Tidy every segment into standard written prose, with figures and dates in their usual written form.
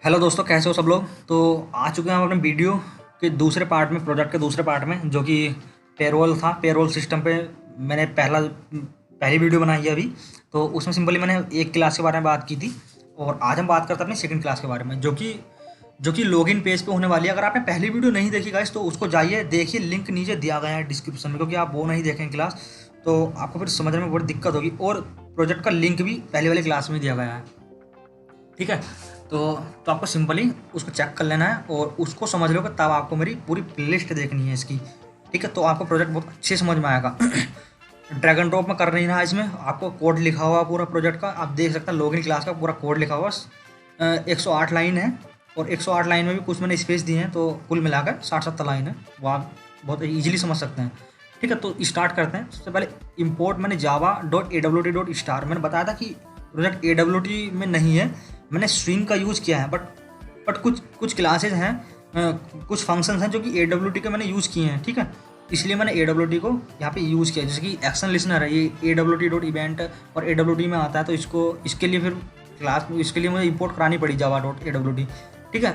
Hello दोस्तों, कैसे हो सब लोग। तो आ चुके हैं हम अपने वीडियो के दूसरे पार्ट में, प्रोजेक्ट के दूसरे पार्ट में, जो कि पेरोल था। पेरोल सिस्टम पे मैंने पहली वीडियो बनाई है अभी। तो उसमें सिंपली मैंने एक क्लास के बारे में बात की थी, और आज हम बात करते हैं अपनी सेकंड क्लास के बारे में, जो कि लॉगिन पेज पे होने वाली है। अगर आपने पहली वीडियो नहीं देखी गाइस तो उसको जाइए देखिए, लिंक नीचे दिया गया है डिस्क्रिप्शन में, क्योंकि आप वो नहीं देखें क्लास तो आपको फिर समझने में बड़ी दिक्कत होगी। और प्रोजेक्ट का लिंक भी पहले वाली क्लास में दिया गया है, ठीक है। तो आपको सिंपली उसको चेक कर लेना है और उसको समझ लो कि तब आपको मेरी पूरी प्लेलिस्ट देखनी है इसकी, ठीक है। तो आपको प्रोजेक्ट बहुत अच्छे समझ में आएगा। ड्रैग एंड ड्रॉप में कर नहीं रहा, इसमें आपको कोड लिखा हुआ पूरा प्रोजेक्ट का, आप देख सकते हैं लॉगिन क्लास का पूरा कोड लिखा हुआ। 108 लाइन है, और 108 लाइन में भी कुछ मैंने स्पेस दिए हैं, तो कुल मिलाकर 60-70 लाइन है। वो आप बहुत ईजिली समझ सकते हैं, ठीक है। तो स्टार्ट करते हैं। सबसे पहले इंपोर्ट मैंने java.awt.star मैंने बताया था कि प्रोजेक्ट AWT में नहीं है, मैंने स्विंग का यूज़ किया है। बट कुछ क्लासेज हैं, कुछ फंक्शंस हैं जो कि AWT के मैंने यूज़ किए हैं, ठीक है। इसलिए मैंने AWT को यहाँ पे यूज़ किया। जैसे कि एक्शन लिसनर है, ये awt.event और AWT में आता है, तो इसके लिए फिर इसके लिए मुझे इंपोर्ट करानी पड़ी java.awt, ठीक है।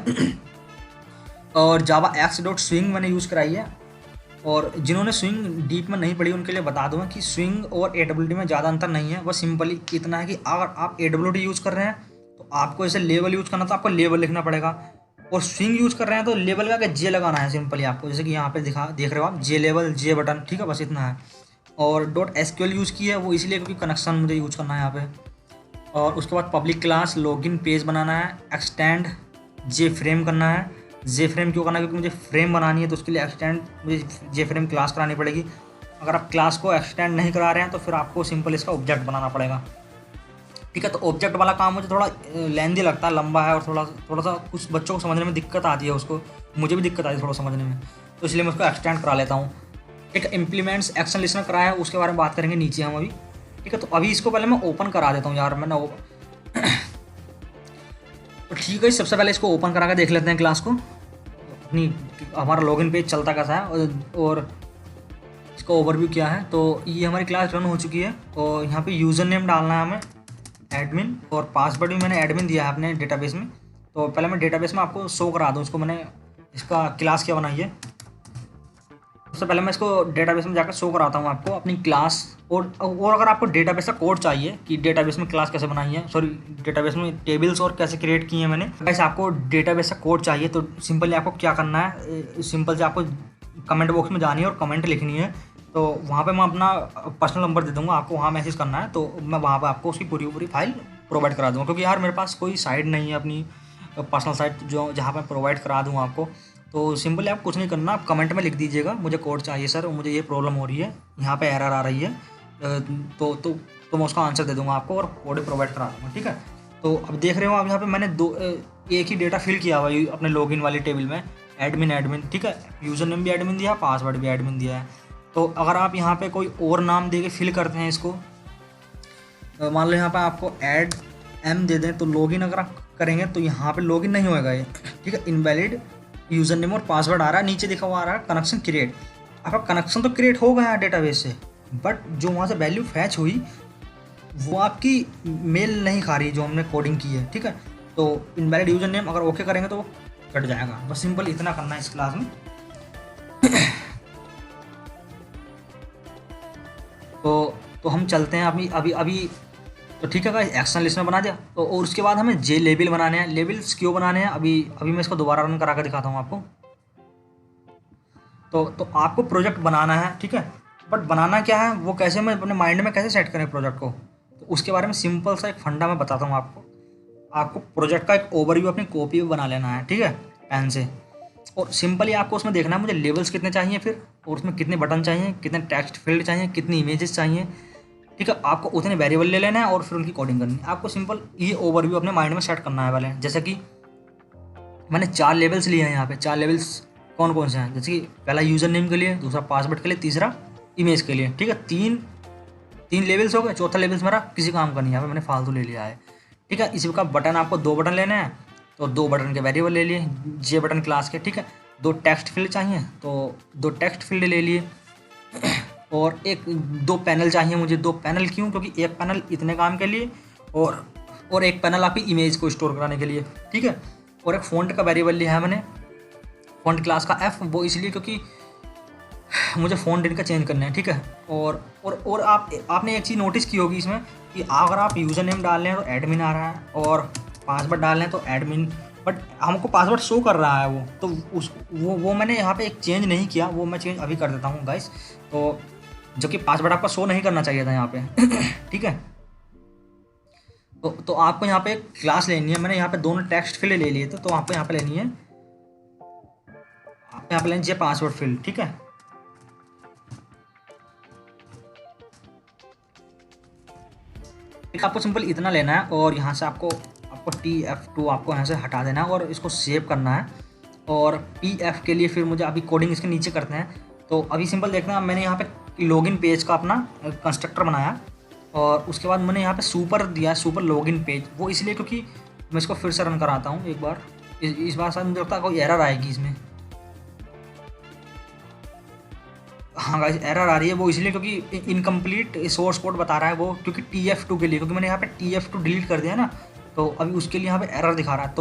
और java.x.swing मैंने यूज़ कराई है। और जिन्होंने स्विंग डीप में नहीं पढ़ी उनके लिए बता दूँ कि स्विंग और AWT में ज़्यादा अंतर नहीं है। बस सिंपली इतना है कि अगर आप AWT यूज़ कर रहे हैं तो आपको ऐसे लेवल यूज़ करना, तो आपको लेवल लिखना पड़ेगा। और स्विंग यूज़ कर रहे हैं तो लेवल का जे लगाना है सिंपली आपको, जैसे कि यहाँ पे देख रहे हो आप, जे लेवल जे बटन, ठीक है। बस इतना है। और .SQL यूज़ की है वो इसलिए क्योंकि कनेक्शन मुझे यूज़ करना है यहाँ पे। और उसके बाद पब्लिक क्लास लॉगिन पेज बनाना है, एक्सटेंड जे फ्रेम करना है। जे फ्रेम क्यों करना है? क्योंकि मुझे फ्रेम बनानी है, तो उसके लिए एक्सटेंड मुझे जे फ्रेम क्लास करानी पड़ेगी। अगर आप क्लास को एक्सटेंड नहीं करा रहे हैं तो फिर आपको सिंपल इसका ऑब्जेक्ट बनाना पड़ेगा, ठीक है। तो ऑब्जेक्ट वाला काम मुझे थोड़ा लेंदी लगता है, लंबा है, और थोड़ा सा कुछ बच्चों को समझने में दिक्कत आती है, उसको मुझे भी दिक्कत आती है थोड़ा समझने में, तो इसलिए मैं उसको एक्सटेंड करा लेता हूँ। एक इम्प्लीमेंट्स एक्शन लिस्टनर कराया है, उसके बारे में बात करेंगे नीचे हम अभी, ठीक है। तो अभी इसको पहले मैं ओपन करा देता हूँ यार, मैंने तो ठीक है, सबसे पहले इसको ओपन करा के देख लेते हैं क्लास को, अपनी हमारा लॉगिन पेज चलता कैसा है और इसका ओवरव्यू क्या है। तो ये हमारी क्लास रन हो चुकी है, और यहाँ पे यूज़र नेम डालना है हमें एडमिन, और पासवर्ड भी मैंने एडमिन दिया है अपने डेटाबेस में। तो पहले मैं डेटाबेस में आपको शो करा दूँ, उसको मैंने इसका क्लास क्या बनाई है। सबसे पहले मैं इसको डेटाबेस में जाकर शो कराता हूँ आपको अपनी क्लास। और अगर आपको डेटाबेस का कोड चाहिए कि डेटाबेस में क्लास कैसे बनाई है, सॉरी डेटाबेस में टेबल्स और कैसे क्रिएट किए हैं मैंने, वैसे आपको डेटाबेस का कोड चाहिए तो सिंपली आपको क्या करना है, सिंपल से आपको कमेंट बॉक्स में जानी है और कमेंट लिखनी है। तो वहाँ पे मैं अपना पर्सनल नंबर दे दूँगा, आपको वहाँ मैसेज करना है, तो मैं वहाँ पर आपको उसकी पूरी फाइल प्रोवाइड करा दूँगा। क्योंकि यार मेरे पास कोई साइट नहीं है अपनी पर्सनल साइट जो जहाँ पर प्रोवाइड करा दूँ आपको। तो सिंपली आप कुछ नहीं करना, आप कमेंट में लिख दीजिएगा मुझे कोड चाहिए सर, और मुझे ये प्रॉब्लम हो रही है, यहाँ पे एरर आ रही है, तो मैं उसका आंसर दे दूंगा आपको और कोड प्रोवाइड करा दूंगा, ठीक है। तो अब देख रहे हो आप, यहाँ पे मैंने एक ही डेटा फिल किया हुआ है अपने लॉगिन वाली टेबल में, एडमिन, ठीक है। यूज़र नेम भी एडमिन दिया, पासवर्ड भी एडमिन दिया है। तो अगर आप यहाँ पे कोई और नाम दे के फिल करते हैं इसको, मान लो यहाँ पे आपको एड एम दे दें, तो लॉगिन अगर आप करेंगे तो यहाँ पे लॉगिन नहीं होएगा ये, ठीक है। इनवैलिड यूज़र नेम और पासवर्ड आ रहा है, नीचे लिखा हुआ आ रहा है कनेक्शन क्रिएट। आपका कनेक्शन तो क्रिएट हो गया है डेटाबेस से, बट जो वहाँ से वैल्यू फैच हुई वो आपकी मेल नहीं खा रही जो हमने कोडिंग की है, ठीक है। तो इनवैलिड यूज़र नेम अगर ओके करेंगे तो वो कट जाएगा। बस सिंपल इतना करना है इस क्लास में। तो हम चलते हैं अभी तो ठीक है गाइस, एक्शन लिस्टनर बना दिया। तो और उसके बाद हमें जे लेबल बनाने हैं। लेबल्स क्यों बनाने हैं, अभी मैं इसको दोबारा रन करा कर दिखाता हूँ आपको। तो आपको प्रोजेक्ट बनाना है, ठीक है। बट बनाना क्या है, वो कैसे, मैं अपने माइंड में कैसे सेट करें प्रोजेक्ट को, तो उसके बारे में सिंपल सा एक फंडा मैं बताता हूँ आपको प्रोजेक्ट का एक ओवरव्यू अपनी कॉपी में बना लेना है, ठीक है, पेन से। और सिंपली आपको उसमें देखना है मुझे लेवल्स कितने चाहिए फिर, और उसमें कितने बटन चाहिए, कितने टेक्स्ट फील्ड चाहिए, कितनी इमेजेस चाहिए, ठीक है। आपको उतने वेरिएबल ले लेना है और फिर उनकी कोडिंग करनी है। आपको सिंपल ये ओवरव्यू अपने माइंड में सेट करना है पहले। जैसे कि मैंने 4 लेवल्स लिए हैं यहाँ पे। 4 लेवल्स कौन कौन से हैं, जैसे कि पहला यूज़र नेम के लिए, दूसरा पासवर्ड के लिए, तीसरा इमेज के लिए, ठीक है। तीन लेवल्स हो गए। चौथा लेवल्स मेरा किसी काम का नहीं है, यहाँ पे मैंने फालतू ले लिया है, ठीक है। इसी का बटन आपको 2 बटन लेने हैं, तो 2 बटन के वेरिएबल ले लिए जे बटन क्लास के, ठीक है। 2 टेक्स्ट फील्ड चाहिए तो 2 टेक्स्ट फील्ड ले लिए। और 2 पैनल चाहिए मुझे। 2 पैनल क्यों, क्योंकि एक पैनल इतने काम के लिए और एक पैनल आपकी इमेज को स्टोर कराने के लिए, ठीक है। और एक फ़ॉन्ट का वेरिएबल लिया है मैंने, फ़ॉन्ट क्लास का एफ, वो इसलिए क्योंकि मुझे फ़ॉन्ट इनका चेंज करना है, ठीक है। और आपने एक चीज़ नोटिस की होगी इसमें कि अगर आप यूज़र नेम डाल रहे हैं तो एडमिन आ रहा है, और पासवर्ड डाल रहे हैं तो एडमिन, बट हमको पासवर्ड शो कर रहा है वो, तो वो मैंने यहाँ पे एक चेंज नहीं किया, वो मैं चेंज अभी कर देता हूँ गाइस। तो जो कि पासवर्ड आपका शो नहीं करना चाहिए था यहाँ पे ठीक है। तो आपको यहाँ पे एक क्लास लेनी है, मैंने यहाँ पे दोनों टेक्स्ट फील्ड ले लिए थे, तो आपको यहाँ पे लेनी है, आप यहाँ पे लेनी चाहिए पासवर्ड फील्ड, ठीक है। आपको सिंपल इतना लेना है, और यहाँ से आपको TF2 आपको यहाँ से हटा देना है और इसको सेव करना है। और PF के लिए फिर मुझे अभी कोडिंग इसके नीचे करते हैं। तो अभी सिंपल देखना है, मैंने यहाँ पे लॉगिन पेज का अपना कंस्ट्रक्टर बनाया, और उसके बाद मैंने यहाँ पे सुपर दिया, सुपर लॉगिन पेज, वो इसलिए क्योंकि मैं इसको फिर से रन कराता हूँ एक बार। इस बार शायद मुझे लगता है कोई एरर आएगी इसमें। हाँ गाइस, एरर आ रही है, वो इसलिए क्योंकि इनकम्प्लीट सोर्स कोड बता रहा है वो, क्योंकि TF2 के लिए, क्योंकि मैंने यहाँ पे TF2 डिलीट कर दिया ना, तो अभी उसके लिए यहाँ पे एरर दिखा रहा है।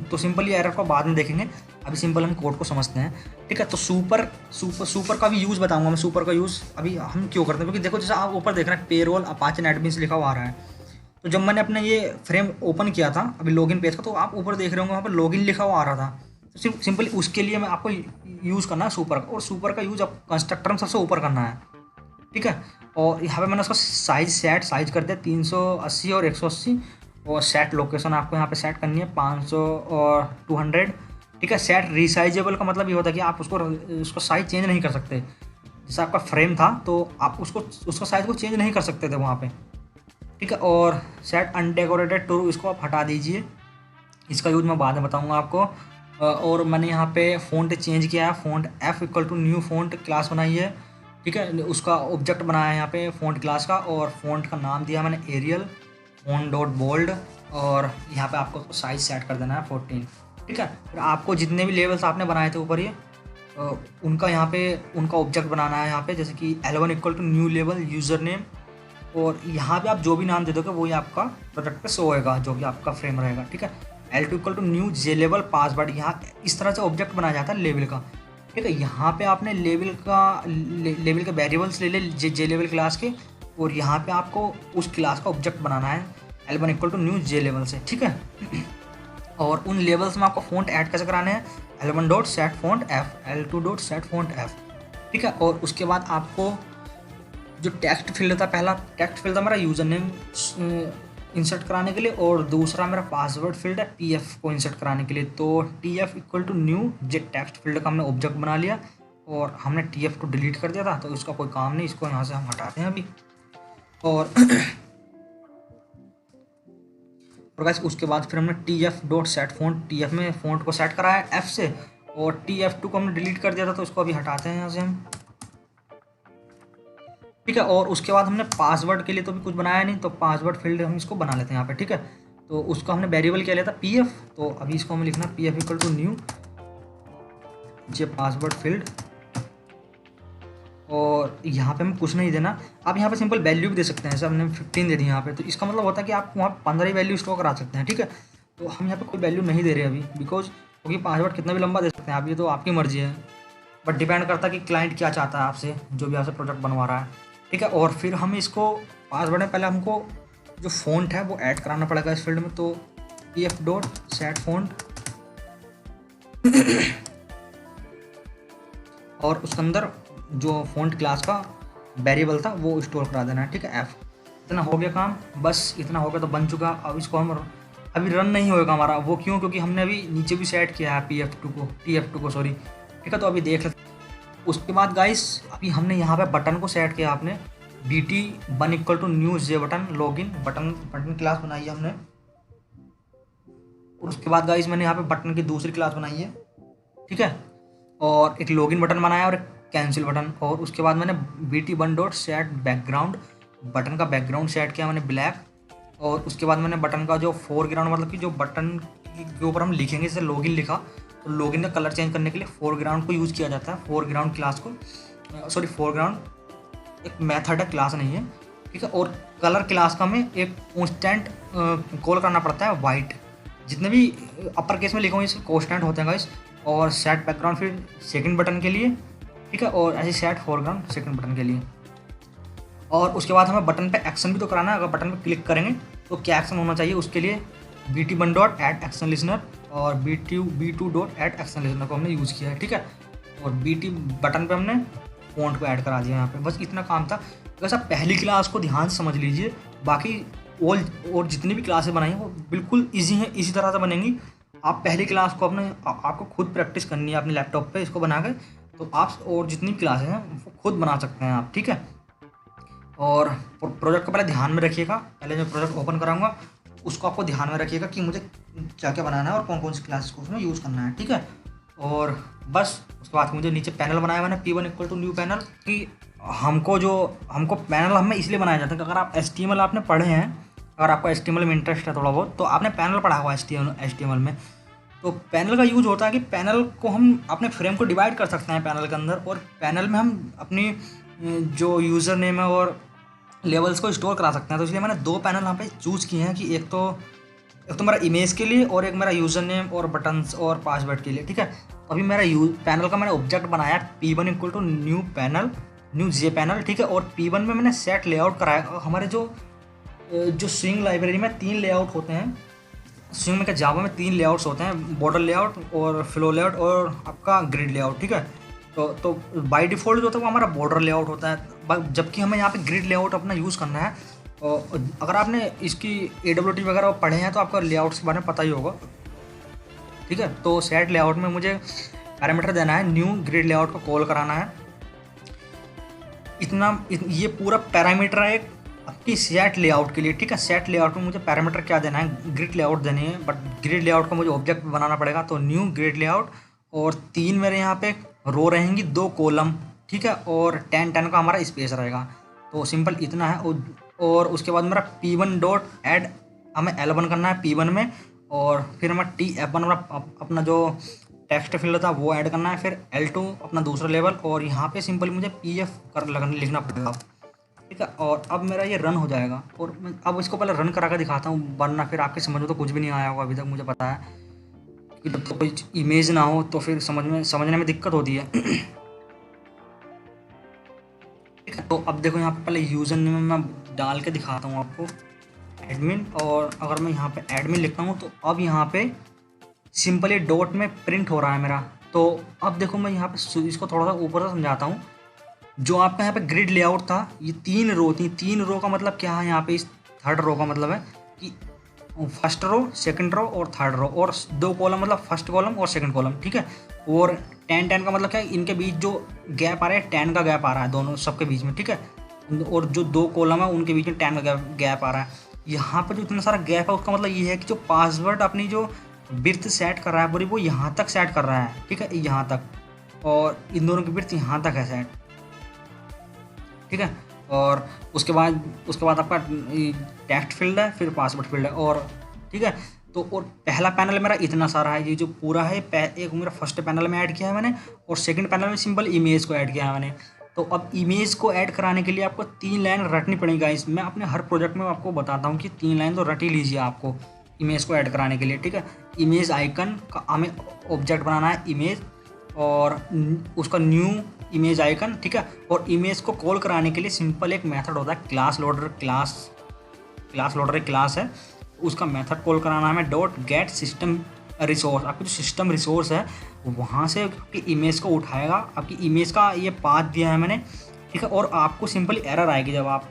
तो सिंपली एरर को बाद में देखेंगे, अभी सिंपल हम कोड को समझते हैं, ठीक है। तो सुपर का भी यूज़ बताऊंगा मैं। सुपर का यूज़ अभी हम क्यों करते हैं, क्योंकि देखो जैसे आप ऊपर देख रहे हैं पेरोल अपाचे एंड एडमिन लिखा हुआ आ रहा है, तो जब मैंने अपने ये फ्रेम ओपन किया था अभी लॉगिन पेज का, तो आप ऊपर देख रहे होंगे वहाँ पर लॉगिन लिखा हुआ आ रहा था। तो सिंपली उसके लिए मैं आपको यूज़ करना है सुपर का, और सुपर का यूज़ आप कंस्ट्रक्टर में सबसे ऊपर करना है, ठीक है। और यहाँ पे मैंने उसका साइज कर दिया 380 और 180, और सेट लोकेशन आपको यहाँ पे सेट करनी है 500 और 200, ठीक है। सेट रिसाइजेबल का मतलब ये होता है कि आप उसको साइज चेंज नहीं कर सकते। जैसे आपका फ्रेम था तो आप उसका साइज को चेंज नहीं कर सकते थे वहाँ पे, ठीक है। और सेट अनडेकोरेटेड टू, इसको आप हटा दीजिए, इसका यूज मैं बाद में बताऊँगा आपको। और मैंने यहाँ पे फ़ॉन्ट चेंज किया है, font F equal to new font class बनाई है, ठीक है। उसका ऑब्जेक्ट बनाया है यहाँ पे फ़ॉन्ट क्लास का, और फ़ॉन्ट का नाम दिया मैंने एरियल फ़ॉन्ट डॉट बोल्ड, और यहाँ पे आपको साइज सेट कर देना है 14, ठीक है। फिर आपको जितने भी लेवल्स आपने बनाए थे ऊपर ये उनका यहाँ पे उनका ऑब्जेक्ट बनाना है यहाँ पे, जैसे कि L1 इक्वल टू न्यू लेवल यूज़र नेम, और यहाँ पे आप जो भी नाम दे दोगे वही आपका प्रोडक्ट पे शो होएगा, जो भी आपका फ्रेम रहेगा, ठीक है। L2 equal to new J लेवल पासवर्ड, यहाँ इस तरह से ऑब्जेक्ट बनाया जाता है लेवल का, ठीक है। यहाँ पे आपने लेवल के वेरिएबल्स ले जे लेवल क्लास के, और यहाँ पे आपको उस क्लास का ऑब्जेक्ट बनाना है L1 equal to new J लेवल से, ठीक है। और उन लेवल्स में आपको फ़ॉन्ट ऐड कैसे कराने हैं, L1 dot set font F, L2 dot set font F, ठीक है। और उसके बाद आपको जो टेक्स्ट फील्ड था, पहला टेक्स्ट फील्ड था मेरा यूज़र नेम इंसर्ट कराने के लिए, और दूसरा मेरा पासवर्ड फील्ड है PF को इंसर्ट कराने के लिए। तो TF equal to new J text field का हमने ऑब्जेक्ट बना लिया, और हमने TF को डिलीट कर दिया था, तो इसका कोई काम नहीं, इसको यहाँ से हम हटाते हैं अभी। और गाइस उसके बाद फिर हमने TF dot set font, TF में फ़ॉन्ट को सेट करा है F से, और TF2 को हमने डिलीट कर दिया था, तो इसको अभी हटाते हैं यहाँ से हम, ठीक है। और उसके बाद हमने पासवर्ड के लिए तो भी कुछ बनाया नहीं, तो पासवर्ड फील्ड हम इसको बना लेते हैं यहाँ पे, ठीक है। तो उसको हमने वेरिएबल क्या लिया था PF, तो अभी इसको हमें लिखना PF equal to new J password field, और यहाँ पे हमें कुछ नहीं देना। आप यहाँ पे सिंपल वैल्यू भी दे सकते हैं, जैसे हमने 15 दे दी यहाँ पे, तो इसका मतलब होता है कि आप वहाँ 15 ही वैल्यू स्टोर करा सकते हैं, ठीक है। तो हम यहाँ पे कोई वैल्यू नहीं दे रहे अभी, क्योंकि पासवर्ड कितना भी लंबा दे सकते हैं आप, ये तो आपकी मर्जी है, बट डिपेंड करता है कि क्लाइंट क्या चाहता है आपसे, जो भी आपसे प्रोडक्ट बनवा रहा है, ठीक है। और फिर हम इसको पासवर्ड में पहले हमको जो फ़ॉन्ट है वो ऐड कराना पड़ेगा इस फील्ड में, तो PF डॉट सेट फ़ॉन्ट और उसके अंदर जो फ़ॉन्ट क्लास का वेरिएबल था वो स्टोर करा देना है, ठीक है। F, इतना हो गया काम, बस इतना हो गया तो बन चुका। अब इसको हम अभी रन नहीं होगा हमारा, वो क्यों, क्योंकि हमने अभी नीचे भी सेट किया है TF2 को सॉरी, ठीक है। तो अभी देख लेते। उसके बाद गाइस अभी हमने यहाँ पे बटन को सेट किया, आपने BT1 equal to new J button login, button class बनाई है हमने। और उसके बाद गाइस मैंने यहाँ पे बटन की दूसरी क्लास बनाई है, ठीक है, और एक लॉगिन बटन बनाया और एक कैंसिल बटन। और उसके बाद मैंने BT1 dot set background, button का बैकग्राउंड सेट किया मैंने ब्लैक। और उसके बाद मैंने बटन का जो फोरग्राउंड, मतलब कि जो बटन के ऊपर हम लिखेंगे, जैसे लॉगिन लिखा तो लॉगिन का कलर चेंज करने के लिए फोरग्राउंड को यूज़ किया जाता है, फोरग्राउंड क्लास को, सॉरी फोरग्राउंड एक मेथड है, क्लास नहीं है, ठीक है। और कलर क्लास का हमें एक कॉन्स्टेंट कॉल करना पड़ता है वाइट, जितने भी अपर केस में लिखा हुआ इसके कोस्टेंट होते हैं गाइस। और सेट बैकग्राउंड फिर सेकंड बटन के लिए, ठीक है, और ऐसे सेट फोरग्राउंड सेकंड बटन के लिए। और उसके बाद हमें बटन पे एक्शन भी तो कराना है। अगर बटन पे क्लिक करेंगे तो क्या एक्शन होना चाहिए, उसके लिए BT1 dot add action listener और B2 dot add action listener को हमने यूज़ किया है, ठीक है। और BT बटन पे हमने फॉन्ट को ऐड करा दिया यहाँ पे। बस इतना काम था। अगर आप पहली क्लास को ध्यान से समझ लीजिए, बाकी और जितनी भी क्लासें बनाई हैं वो बिल्कुल ईजी हैं, इसी तरह से बनेंगी। आप पहली क्लास को आपको खुद प्रैक्टिस करनी है अपने लैपटॉप पे इसको बना कर, तो आप और जितनी भी क्लासें हैं वो खुद बना सकते हैं आप, ठीक है। और प्रोजेक्ट को पहले ध्यान में रखिएगा। पहले जो प्रोजेक्ट ओपन कराऊंगा उसको आपको ध्यान में रखिएगा कि मुझे क्या क्या बनाना है और कौन कौन सी क्लासेस को उसमें यूज़ करना है, ठीक है। और बस उसके बाद मुझे नीचे पैनल बनाया मैंने P1 equal to new panel कि हमको पैनल हमें इसलिए बनाया जाता है कि अगर आप HTML आपने पढ़े हैं, अगर आपको HTML में इंटरेस्ट है थोड़ा बहुत, तो आपने पैनल पढ़ा हुआ HTML में। तो पैनल का यूज होता है कि पैनल को हम अपने फ्रेम को डिवाइड कर सकते हैं पैनल के अंदर, और पैनल में हम अपनी जो यूज़र नेम है और लेवल्स को स्टोर करा सकते हैं। तो इसलिए मैंने 2 पैनल यहाँ पे चूज़ किए हैं कि एक तो मेरा इमेज के लिए और एक मेरा यूज़र नेम और बटन्स और पासवर्ड के लिए, ठीक है। अभी मेरा पैनल का मैंने ऑब्जेक्ट बनाया P1 equal to new panel, new J panel, ठीक है। और P1 में मैंने सेट लेआउट कराया। हमारे जो स्विंग लाइब्रेरी में 3 लेआउट होते हैं, स्विंग में क्या जावा में 3 लेआउट्स होते हैं, बॉर्डर लेआउट और फ्लो लेआउट और आपका ग्रिड लेआउट, ठीक है। तो बाय डिफ़ॉल्ट जो होता है वो हमारा बॉर्डर लेआउट होता है, जबकि हमें यहाँ पे ग्रिड लेआउट अपना यूज़ करना है। और अगर आपने इसकी AWT वगैरह पढ़े हैं तो आपको लेआउट्स के बारे में पता ही होगा, ठीक है। तो सेट लेआउट में मुझे पैरामीटर देना है, न्यू ग्रिड लेआउट को कॉल कराना है। ये पूरा पैरामीटर है आपकी सेट लेआउट के लिए, ठीक है। सेट लेआउट में मुझे पैरामीटर क्या देना है, ग्रिड लेआउट देनी है, बट ग्रिड लेआउट को मुझे ऑब्जेक्ट बनाना पड़ेगा। तो न्यू ग्रिड लेआउट, और 3 मेरे यहाँ पे रो रहेंगी, 2 कॉलम, ठीक है, और 10 का हमारा स्पेस रहेगा। तो सिंपल इतना है। और उसके बाद मेरा P1 डॉट एड हमें L1 करना है P1 में, और फिर हमें TF1 अपना जो टेक्स्ट फील्ड था वो ऐड करना है, फिर L2 अपना दूसरा लेवल, और यहाँ पे सिंपल मुझे PF लिखना पड़ेगा, ठीक है। और अब मेरा ये रन हो जाएगा। और मैं अब इसको पहले रन करा कर दिखाता हूँ, वरना फिर आपके समझ में तो कुछ भी नहीं आया होगा अभी तक, मुझे पता है कि जब तो कोई इमेज ना हो तो फिर समझने में दिक्कत होती है, ठीक है। तो अब देखो यहाँ पे पहले यूज़र नेम मैं डाल के दिखाता हूँ आपको, एडमिन। और अगर मैं यहाँ पे एडमिन लिखता हूँ तो अब यहाँ पे सिंपल ये डॉट में प्रिंट हो रहा है मेरा। तो अब देखो मैं यहाँ पे इसको थोड़ा सा ऊपर से समझाता हूँ। जो आपका यहाँ पे ग्रिड लेआउट था, ये 3 रो थी। 3 रो का मतलब क्या है, यहाँ पे इस 3rd रो का मतलब है कि फर्स्ट रो, सेकंड रो और 3rd रो, और 2 कॉलम मतलब फर्स्ट कॉलम और सेकंड कॉलम, ठीक है। और 10 का मतलब क्या है, इनके बीच जो गैप आ रहा है 10 का गैप आ रहा है दोनों सबके बीच में, ठीक है। और जो 2 कॉलम है उनके बीच में 10 का गैप आ रहा है। यहाँ पर जो इतना सारा गैप है उसका मतलब ये है कि जो पासवर्ड अपनी जो बिर्थ सेट कर रहा है पूरी, वो यहाँ तक सेट कर रहा है, ठीक है, यहाँ तक, और इन दोनों की बिर्थ यहाँ तक है सेट, ठीक है। और उसके बाद आपका टेक्स्ट फील्ड है, फिर पासवर्ड फील्ड है, और ठीक है। तो और पहला पैनल मेरा इतना सारा है, ये जो पूरा है एक मेरा फर्स्ट पैनल में ऐड किया है मैंने, और सेकंड पैनल में सिंपल इमेज को ऐड किया है मैंने। तो अब इमेज को ऐड कराने के लिए आपको 3 लाइन रटनी पड़ेगी गाइस। मैं अपने हर प्रोजेक्ट में आपको बताता हूँ कि 3 लाइन तो रट ही लीजिए आपको इमेज को ऐड कराने के लिए, ठीक है। इमेज आइकन का हमें ऑब्जेक्ट बनाना है इमेज, और उसका न्यू इमेज आइकन, ठीक है। और इमेज को कॉल कराने के लिए सिंपल एक मेथड होता है क्लास लोडर। क्लास लोडर एक क्लास है, उसका मेथड कॉल कराना है हमें डॉट गेट सिस्टम रिसोर्स। आपकी जो सिस्टम रिसोर्स है वहाँ से आपकी इमेज को उठाएगा। आपकी इमेज का ये पाथ दिया है मैंने, ठीक है। और आपको सिंपली एरर आएगी जब आप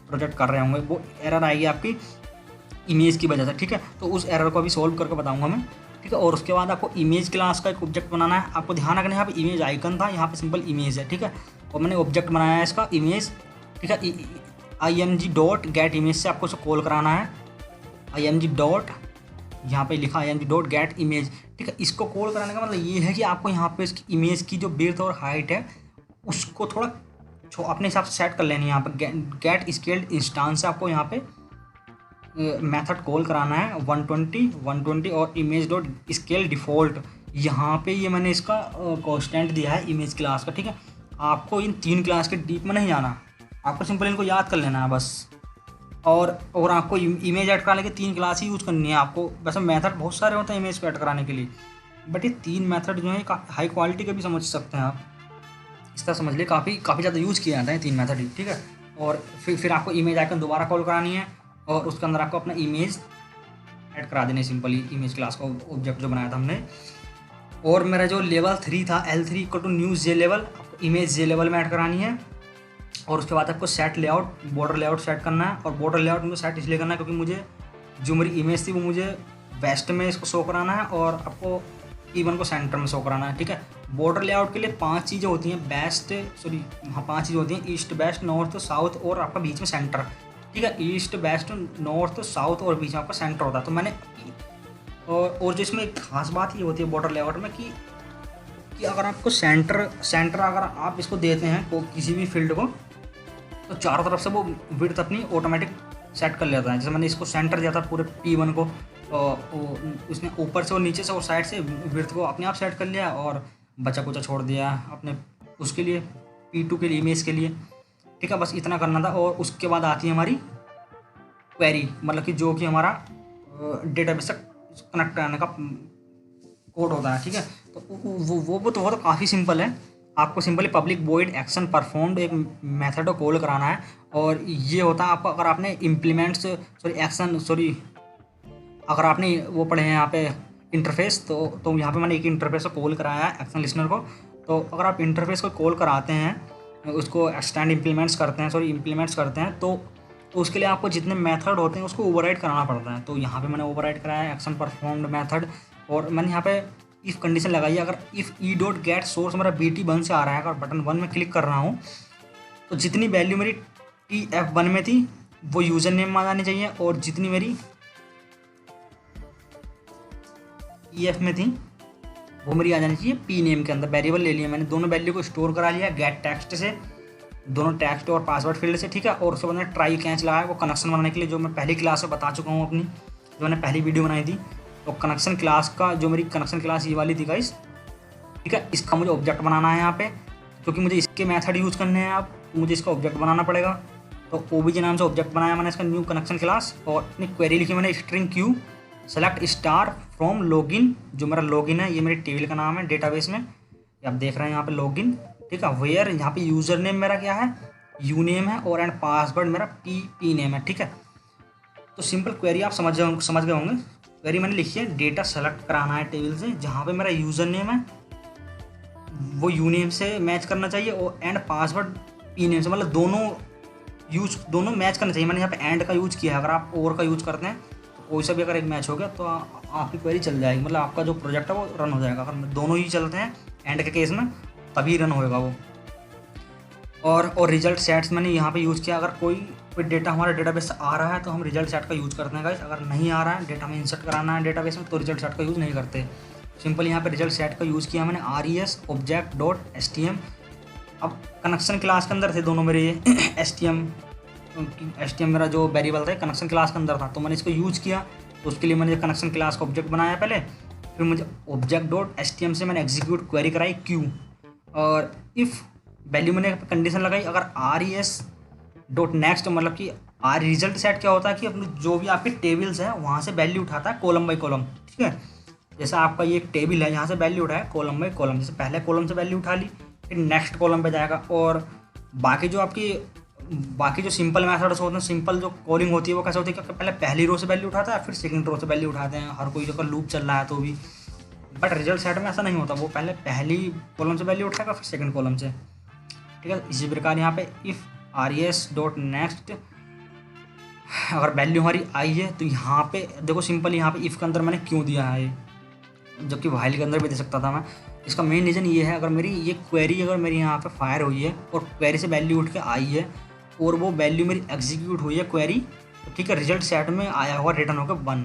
प्रोजेक्ट कर रहे होंगे, वो एरर आएगी आपकी इमेज की वजह से, ठीक है। तो उस एरर को अभी सॉल्व करके बताऊँगा मैं, ठीक है। और उसके बाद आपको इमेज क्लास का एक ऑब्जेक्ट बनाना है। आपको ध्यान रखना है यहाँ पे इमेज आइकन था, यहाँ पे सिंपल इमेज है, ठीक है। और मैंने ऑब्जेक्ट बनाया है इसका इमेज, ठीक है। img डॉट गेट इमेज से आपको उसको कॉल कराना है। img डॉट यहाँ पे लिखा img डॉट गेट इमेज, ठीक है। इसको कॉल कराने का मतलब ये है कि आपको यहाँ पे इसकी इमेज की जो विड्थ और हाइट है उसको थोड़ा अपने हिसाब से सेट कर लेनी है। यहाँ पे गेट स्केल्ड इंस्टांस से आपको यहाँ पे मेथड कॉल कराना है 120 और इमेज डॉट स्केल डिफ़ॉल्ट। यहाँ पे ये मैंने इसका कॉन्स्टेंट दिया है इमेज क्लास का, ठीक है। आपको इन 3 क्लास के डीप में नहीं जाना, आपको सिंपल इनको याद कर लेना है बस, और आपको इमेज ऐड कराने के 3 क्लास ही यूज़ करनी है आपको। वैसे मेथड बहुत सारे होते हैं इमेज को ऐड कराने के लिए, बट ये 3 मेथड जो है हाई क्वालिटी के भी समझ सकते हैं आप। इस तरह समझ लिए काफ़ी ज़्यादा यूज़ किया जाता है 3 मेथड ही, ठीक है। और फिर आपको इमेज आइकन दोबारा कॉल करानी है और उसके अंदर आपको अपना इमेज ऐड करा देनी है, सिंपली इमेज क्लास का ऑब्जेक्ट जो बनाया था हमने। और मेरा जो लेवल 3 था L3 equal to new J लेवल, आपको इमेज जे लेवल में ऐड करानी है। और उसके बाद आपको set layout border layout set करना है। और बॉर्डर लेआउट मुझे सेट इसलिए करना है क्योंकि मुझे जो मेरी इमेज थी वो मुझे वेस्ट में इसको शो कराना है और आपको E1 को सेंटर में शो कराना है, ठीक है। बॉर्डर लेआउट के लिए 5 चीज़ें होती हैं, 5 चीज़ें होती हैं, ईस्ट वेस्ट नॉर्थ साउथ और आपका बीच में सेंटर, ठीक है। ईस्ट वेस्ट नॉर्थ साउथ और बीच में आपका सेंटर होता है। तो मैंने और जो इसमें एक खास बात ये होती है बॉर्डर लेआउट में कि अगर आपको सेंटर अगर आप इसको देते हैं को किसी भी फील्ड को, तो चारों तरफ से वो विड्थ अपनी ऑटोमेटिक सेट कर लेता है। जैसे मैंने इसको सेंटर दिया था पूरे P1 को, उसने ऊपर से और नीचे से और साइड से विड्थ को अपने आप सेट कर लिया और बचा कुचा छोड़ दिया अपने उसके लिए P2 के लिए इमेज के लिए, ठीक है। बस इतना करना था। और उसके बाद आती है हमारी क्वेरी, मतलब कि जो कि हमारा डेटाबेस से कनेक्ट करने का कोड होता है, ठीक है। तो वो तो काफ़ी सिंपल है। आपको simply public void action performed एक मेथड को कॉल कराना है और ये होता है आपको अगर आपने अगर आपने वो पढ़े हैं यहाँ पे इंटरफेस, तो यहाँ पे मैंने एक इंटरफेस को कॉल कराया है एक्शन लिस्नर को। तो अगर आप इंटरफेस को कॉल कराते हैं, उसको एक्सटेंड इम्प्लीमेंट्स करते हैं तो उसके लिए आपको जितने मेथड होते हैं उसको ओवरराइड कराना पड़ता है। तो यहाँ पे मैंने ओवरराइड कराया है एक्शन परफॉर्म्ड मेथड। और मैंने यहाँ पे इफ़ कंडीशन लगाई है, अगर if E dot gate source मेरा BT1 से आ रहा है, अगर बटन 1 में क्लिक कर रहा हूँ तो जितनी वैल्यू मेरी TF1 में थी वो यूज़र नेम में आ जानी चाहिए और जितनी मेरी EF में थी वो मेरी आ जानी चाहिए P नेम के अंदर। वेरिएबल ले लिया मैंने, दोनों वैल्यू को स्टोर करा लिया गेट टेक्स्ट से, दोनों टेक्स्ट और पासवर्ड फील्ड से, ठीक है। और उसके बाद मैंने ट्राई कैच लगाया वो कनेक्शन बनाने के लिए, जो मैं पहली क्लास में बता चुका हूँ अपनी, जो मैंने पहली वीडियो बनाई थी। तो कनेक्शन क्लास का जो मेरी कनेक्शन क्लास ये वाली थी गाइस, ठीक है। इसका मुझे ऑब्जेक्ट बनाना है यहाँ पे, क्योंकि मुझे इसके मेथड यूज़ करने हैं आप, मुझे इसका ऑब्जेक्ट बनाना पड़ेगा। तो OBJ नाम से ऑब्जेक्ट बनाया मैंने इसका न्यू कनेक्शन क्लास। और अपनी क्वेरी लिखी मैंने string Q select star from login, जो मेरा लॉगिन है ये मेरी टेबल का नाम है डेटाबेस में, ये आप देख रहे हैं यहाँ पे लॉगिन, ठीक है। वेयर यहाँ पे यूज़र नेम मेरा क्या है यू नेम है और एंड पासवर्ड मेरा P नेम है, ठीक है। तो सिंपल क्वेरी आप समझ गए होंगे। क्वेरी मैंने लिखी है डेटा सेलेक्ट कराना है टेबल से, जहाँ पे मेरा यूज़र नेम है वो यू नेम से मैच करना चाहिए और एंड पासवर्ड P नेम से, मतलब दोनों मैच करना चाहिए। मैंने यहाँ पे एंड का यूज़ किया है, अगर आप और का यूज़ करते हैं तो कोई सा भी अगर एक मैच हो गया तो आपकी क्वेरी चल जाएगी, मतलब आपका जो प्रोजेक्ट है वो रन हो जाएगा। अगर दोनों ही चलते हैं एंड के केस में तभी रन होएगा वो। और रिजल्ट सेट्स मैंने यहाँ पे यूज़ किया, अगर कोई डेटा हमारे डेटाबेस से आ रहा है तो हम रिजल्ट सेट का यूज़ करते हैं गाइस। अगर नहीं आ रहा है डेटा में इंसर्ट कराना है डेटाबेस में तो रिजल्ट सेट का यूज़ नहीं करते। सिंपल यहाँ पे रिजल्ट सेट का यूज़ किया मैंने RES ऑब्जेक्ट डॉट STM। अब कनेक्शन क्लास के अंदर थे दोनों मेरे ये STM मेरा जो वेरिएबल था कनेक्शन क्लास के अंदर था, तो मैंने इसको यूज़ किया। तो उसके लिए मैंने कनेक्शन क्लास का ऑब्जेक्ट बनाया पहले, फिर मुझे ऑब्जेक्ट डॉट STM से मैंने एग्जीक्यूट क्वेरी कराई क्यू, और इफ़ वैल्यू मैंने कंडीशन लगाई अगर RES डॉट नेक्स्ट, मतलब कि रिजल्ट सेट क्या होता है कि अपने जो भी आपके टेबल्स हैं वहाँ से वैल्यू उठाता है कॉलम बाई कॉलम, ठीक है। जैसा आपका ये एक टेबल है यहाँ से वैल्यू उठाए कॉलम बाई कॉलम, जैसे पहले कॉलम से वैल्यू उठा ली फिर नेक्स्ट कॉलम पे जाएगा। और बाकी जो सिंपल मैथड्स होते हैं, सिंपल जो कॉलिंग होती है वो कैसे होती है कि पहले पहली रो से वैल्यू उठाता है फिर सेकंड रो से वैल्यू उठाते हैं, हर कोई जो लूप चल रहा है तो भी। बट रिजल्ट सेट में ऐसा नहीं होता, वो पहले पहली कॉलम से वैल्यू उठाएगा फिर सेकंड कॉलम से, ठीक है। इसी प्रकार यहाँ पे इफ़ RES डॉट नेक्स्ट अगर वैल्यू हमारी आई है तो यहाँ पे देखो सिंपल यहाँ पे इफ़ के अंदर मैंने क्यों दिया है, जबकि वाइल के अंदर भी दे सकता था मैं। इसका मेन रीज़न ये है, अगर मेरी ये क्वेरी अगर मेरी यहाँ पे फायर हुई है और क्वेरी से वैल्यू उठ के आई है और वो वैल्यू मेरी एग्जीक्यूट हुई है क्वेरी, तो ठीक है, रिजल्ट सेट में आया हुआ रिटर्न होकर 1।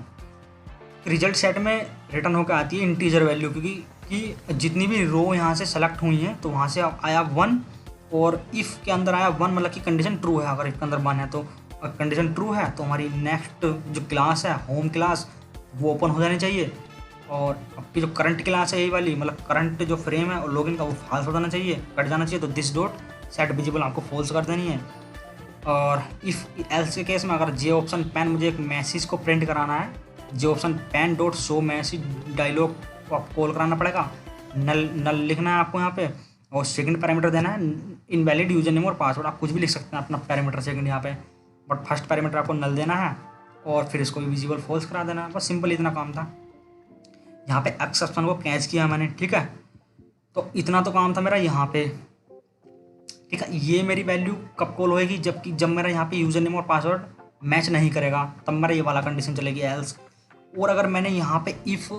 रिजल्ट सेट में रिटर्न होकर आती है इंटीजर वैल्यू, क्योंकि जितनी भी रो यहाँ से सेलेक्ट हुई हैं तो वहाँ से आया 1 और इफ़ के अंदर आया 1, मतलब कि कंडीशन ट्रू है। अगर इफ़ के अंदर 1 है तो कंडीशन ट्रू है तो हमारी नेक्स्ट जो क्लास है होम क्लास वो ओपन हो जानी चाहिए, और आपकी जो करंट क्लास है यही वाली, मतलब करंट जो फ्रेम है और लॉगिन का वो फॉल्स हो जाना चाहिए, कट जाना चाहिए। तो दिस डॉट सेट विजिबल आपको फॉल्स कर देनी है। और इफ़ एल्स के केस में अगर जे ऑप्शन पैन मुझे एक मैसेज को प्रिंट कराना है, J option pane dot show message dialog को आप कॉल कराना पड़ेगा, नल लिखना है आपको यहाँ पे, और सेकंड पैरामीटर देना है इनवैलिड यूजर नेम और पासवर्ड। आप कुछ भी लिख सकते हैं अपना पैरामीटर सेकंड यहाँ पे, बट फर्स्ट पैरामीटर आपको नल देना है और फिर इसको विजिबल फॉल्स करा देना है। बस सिंपल इतना काम था। यहाँ पे एक्स ऑप्शन को कैच किया मैंने, ठीक है। तो इतना तो काम था मेरा यहाँ पे, ठीक है। ये मेरी वैल्यू कब कॉल होएगी, जब मेरा यहाँ पे यूज़र नेम और पासवर्ड मैच नहीं करेगा, तब मेरा ये वाला कंडीशन चलेगी एल्स। और अगर मैंने यहाँ पे इफ़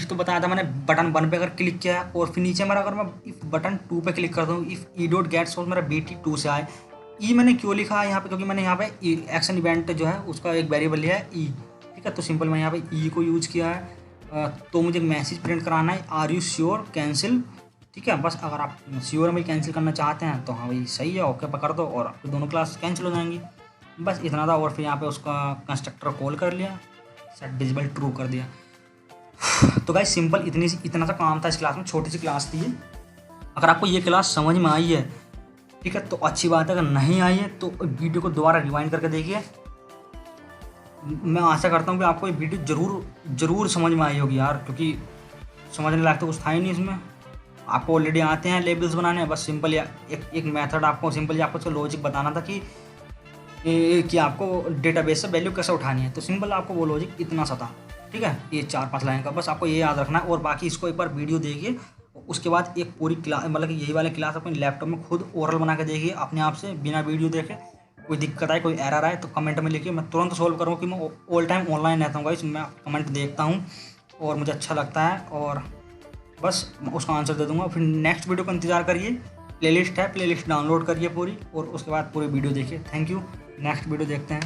तो बताया था मैंने, बटन 1 पे अगर क्लिक किया है और फिर नीचे मेरा अगर मैं इफ़ बटन 2 पे क्लिक करता हूँ, if E dot gate source मेरा BT2 से आए। ई मैंने क्यों लिखा है यहाँ पे, क्योंकि मैंने यहाँ पे एक्शन इवेंट जो है उसका एक वेरिएबल लिया है ई, ठीक है। तो सिंपल मैं यहाँ पे ई को यूज़ किया है। तो मुझे मैसेज प्रिंट कराना है, आर यू श्योर कैंसिल, ठीक है। बस अगर आप श्योर में कैंसिल करना चाहते हैं तो हाँ भाई सही है, ओके पकड़ दो और आपकी दोनों क्लास कैंसिल हो जाएंगी। बस इतना था। और फिर यहाँ पे उसका कंस्ट्रक्टर कॉल कर लिया, सेट विजिबल ट्रू कर दिया। तो गाइस सिंपल इतना सा काम था इस क्लास में, छोटी सी क्लास थी ये। अगर आपको ये क्लास समझ में आई है, ठीक है, तो अच्छी बात है। अगर नहीं आई है तो वीडियो को दोबारा रिवाइंड करके देखिए। मैं आशा करता हूँ कि आपको ये वीडियो ज़रूर समझ में आई होगी यार, क्योंकि समझने लायक तो कुछ था ही नहीं इसमें। आपको ऑलरेडी आते हैं लेबल्स बनाने, बस सिंपल एक मेथड आपको सिंपली आपको उसका लॉजिक बताना था कि आपको डेटाबेस से वैल्यू कैसे उठानी है। तो सिंपल आपको वो लॉजिक इतना सा था, ठीक है। ये 4-5 लाइन का, बस आपको ये याद रखना है। और बाकी इसको एक बार वीडियो देखिए, उसके बाद एक पूरी क्लास, मतलब कि यही वाली क्लास अपने लैपटॉप में खुद ओरल बना के देखिए अपने आप से, बिना वीडियो देखे। कोई दिक्कत आए, कोई एरर आए तो कमेंट में लिखिए, मैं तुरंत सोल्व करूँगा, कि मैं ऑल टाइम ऑनलाइन रहता हूँ गाइस। मैं कमेंट देखता हूँ और मुझे अच्छा लगता है, और बस उसका आंसर दे दूँगा। फिर नेक्स्ट वीडियो का इंतजार करिए। प्लेलिस्ट है, प्लेलिस्ट डाउनलोड करिए पूरी, और उसके बाद पूरी वीडियो देखिए। Thank you. नेक्स्ट वीडियो देखते हैं।